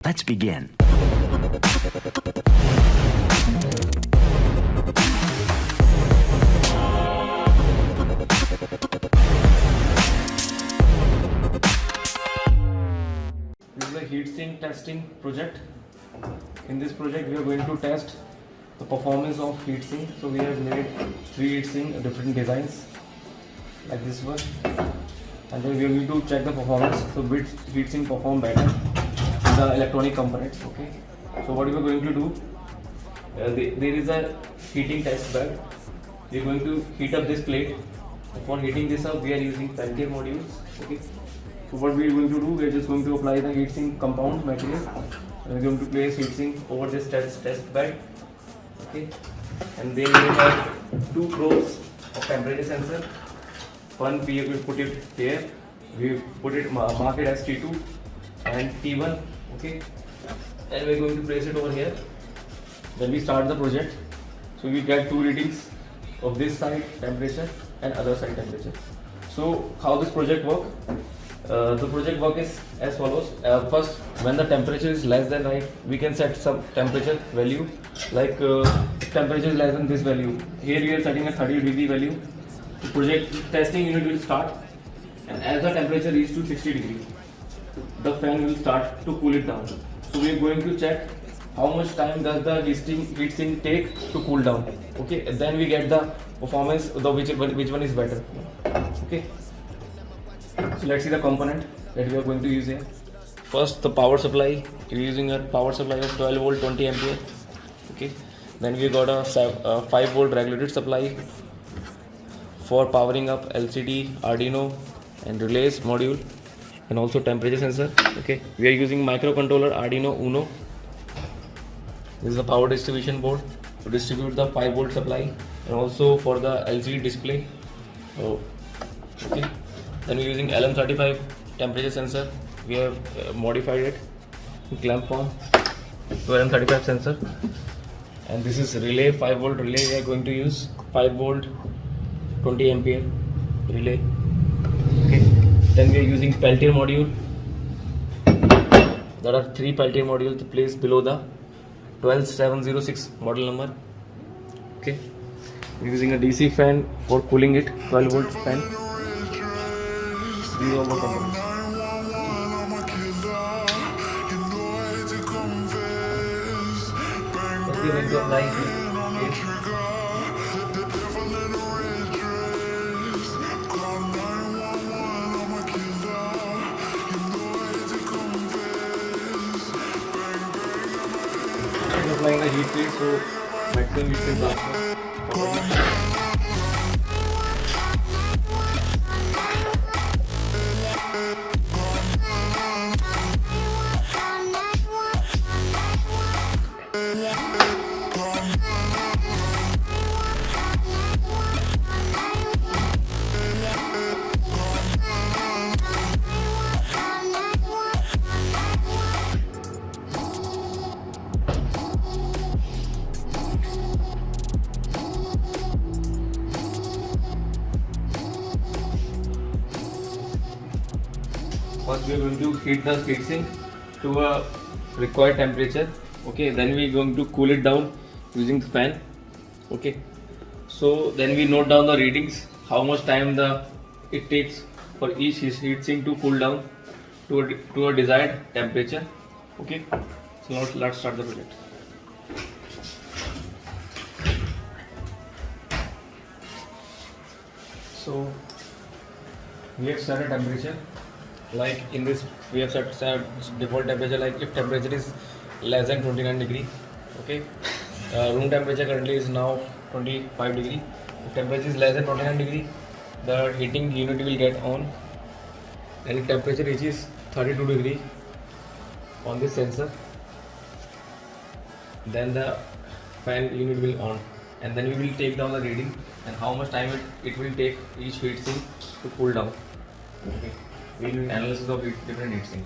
Let's begin. This is a heatsink testing project. In this project, we are going to test the performance of heatsink. So we have made 3 heatsink different designs, like this one, and then we are going to check the performance. So which heatsink perform better with the electronic components. Okay. So what we are going to do? There is a heating test bed. We are going to heat up this plate. For heating this up, we are using Peltier modules. Okay. So what we are going to do, we are just going to apply the heatsink compound material. And we are going to place heatsink over this test bed. Okay. And then we have 2 probes of temperature sensor. One we will put it here. We put it mark it as T2 and T1. Okay. And we are going to place it over here. Then we start the project. So we get 2 readings of this side temperature and other side temperature. So how this project work? The project work is as follows. First, when the temperature is less than right, we can set some temperature value. Like temperature is less than this value. Here we are setting a 30-degree value. The project testing unit will start, and as the temperature reaches to 60 degrees, the fan will start to cool it down. So we are going to check how much time does the heatsink take to cool down. Okay, and then we get the performance, which one is better. Okay. So let's see the component that we are going to use here. First, the power supply. We are using a power supply of 12 volt 20 ampere. Okay. Then we got a 5 volt regulated supply for powering up LCD, Arduino and relays module, and also temperature sensor. Okay. We are using microcontroller Arduino Uno. This is the power distribution board to distribute the 5 volt supply, and also for the LCD display. Okay. Then we are using LM35 temperature sensor. We have modified it in clamp form to LM35 sensor. And this is relay, 5 volt relay. We are going to use 5 volt 20 ampere relay. Okay. Then we are using Peltier module. There are 3 Peltier modules placed below the 12706 model number. Okay. We are using a DC fan for cooling it, 12 volt fan. These are all the components. Okay, when you apply it, applying the heat plate, so maximum heat can transfer. First, we are going to heat the heatsink to a required temperature. Okay, then we are going to cool it down using the fan. Okay, so then we note down the readings, how much time it takes for each heatsink to cool down to a desired temperature. Okay, so now let's start the project. So we have set a temperature. Like in this, we have set default temperature. Like if temperature is less than 29 degree, okay. Room temperature currently is now 25 degree. If temperature is less than 29 degree, the heating unit will get on, and if temperature reaches 32 degree on this sensor, then the fan unit will on, and then we will take down the reading and how much time it will take each heatsink to cool down. Okay. We will do analysis of different heatsink.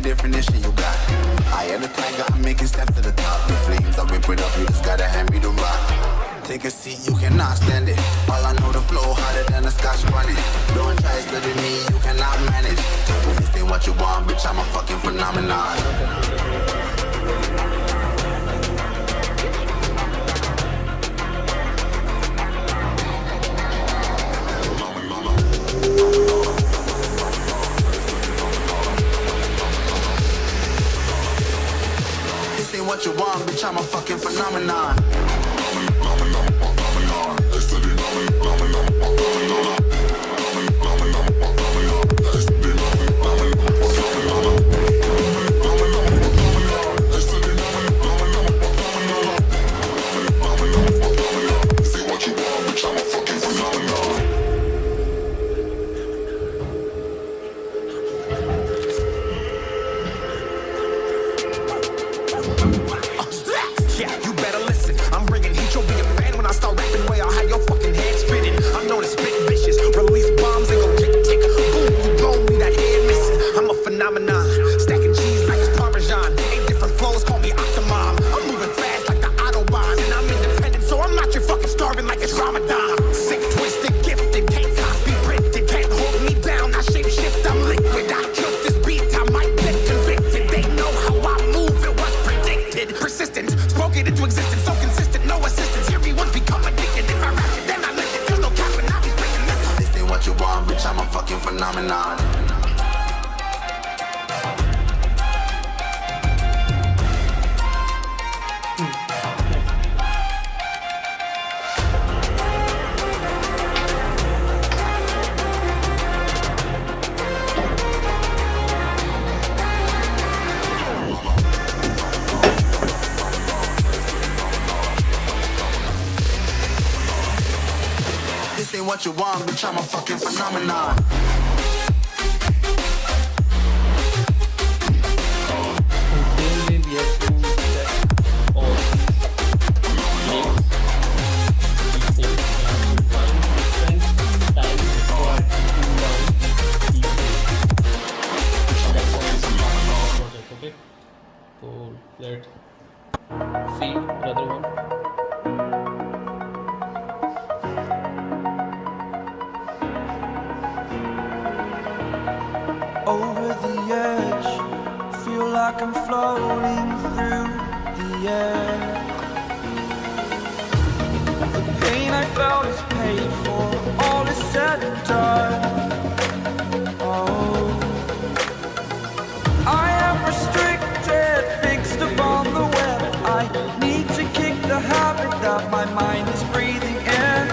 definition you got. I am the tiger, I'm making steps to the top. The flames, I whip it up, you just gotta hand me the rock. Take a seat, you cannot stand it. All I know, the flow harder than a Scotch bunny. Don't try studying me, you cannot manage. This ain't what you want, bitch, I'm a fucking phenomenon. This ain't what you want, bitch, I'm a fucking phenomenon. Stacking cheese like it's Parmesan. 8 different flows, call me Octomom. I'm moving fast like the Autobahn. And I'm independent, so I'm not your fucking starving like it's Ramadan. Sick, twisted, gifted, can't copy, printed, can't hold me down. I shape shift, I'm liquid. I killed this beat, I might get convicted. They know how I move, it was predicted. Persistent, spoke it into existence, so consistent, no assistance. Hear me once, become addicted. If I rap it, then I live it. There's no cap when I be breaking this. This ain't what you want, bitch, I'm a fucking phenomenon. This ain't what you want, bitch, I'm a fucking phenomenon. Okay, so let's see another one. Over the edge, feel like I'm floating through the air. The pain I felt is paid for, all is said and done. Oh, I am restricted, fixed upon the web. I need to kick the habit that my mind is breathing in.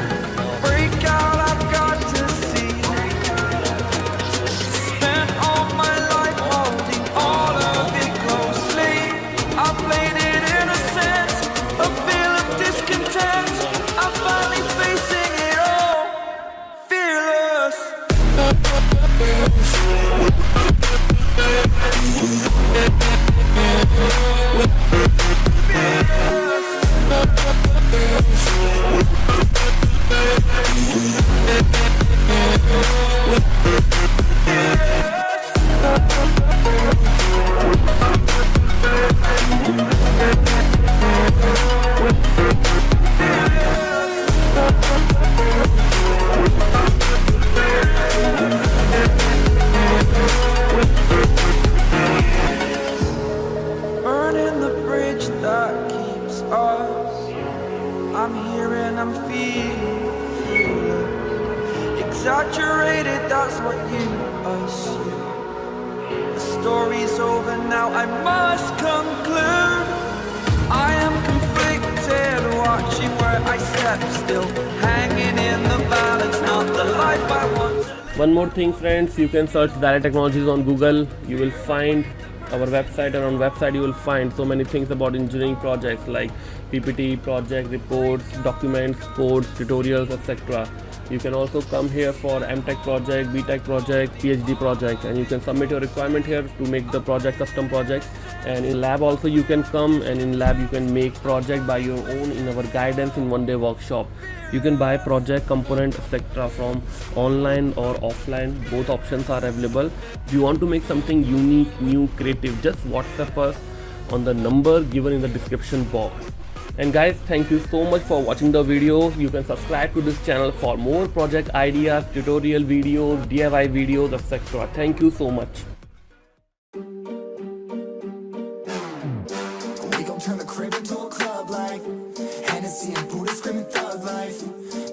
Break out, I've got to see. Spent all my life holding all of it closely. I played it innocent, a feel of discontent. I'm finally facing it all, fearless. Burning the bridge that keeps us. I'm here and I'm feeling exaggerated, that's what you assume. The story's over now, I must conclude. I am conflicted, watching where I step still, hanging in the balance, not the life I want to live. One more thing, friends, you can search Xilir Technologies on Google. You will find our website, and on website you will find so many things about engineering projects like PPT, project reports, documents, codes, tutorials, etc. You can also come here for MTech project, BTech project, PhD project, and you can submit your requirement here to make the project custom project. And in lab also you can come, and in lab you can make project by your own in our guidance in one-day workshop. You can buy project, component, etc. from online or offline. Both options are available. If you want to make something unique, new, creative, just WhatsApp us on the number given in the description box. And guys, thank you so much for watching the video. You can subscribe to this channel for more project ideas, tutorial videos, DIY videos, etc. Thank you so much. We gon' turn the crib into a club like Hennessy and Buddha screaming thug life.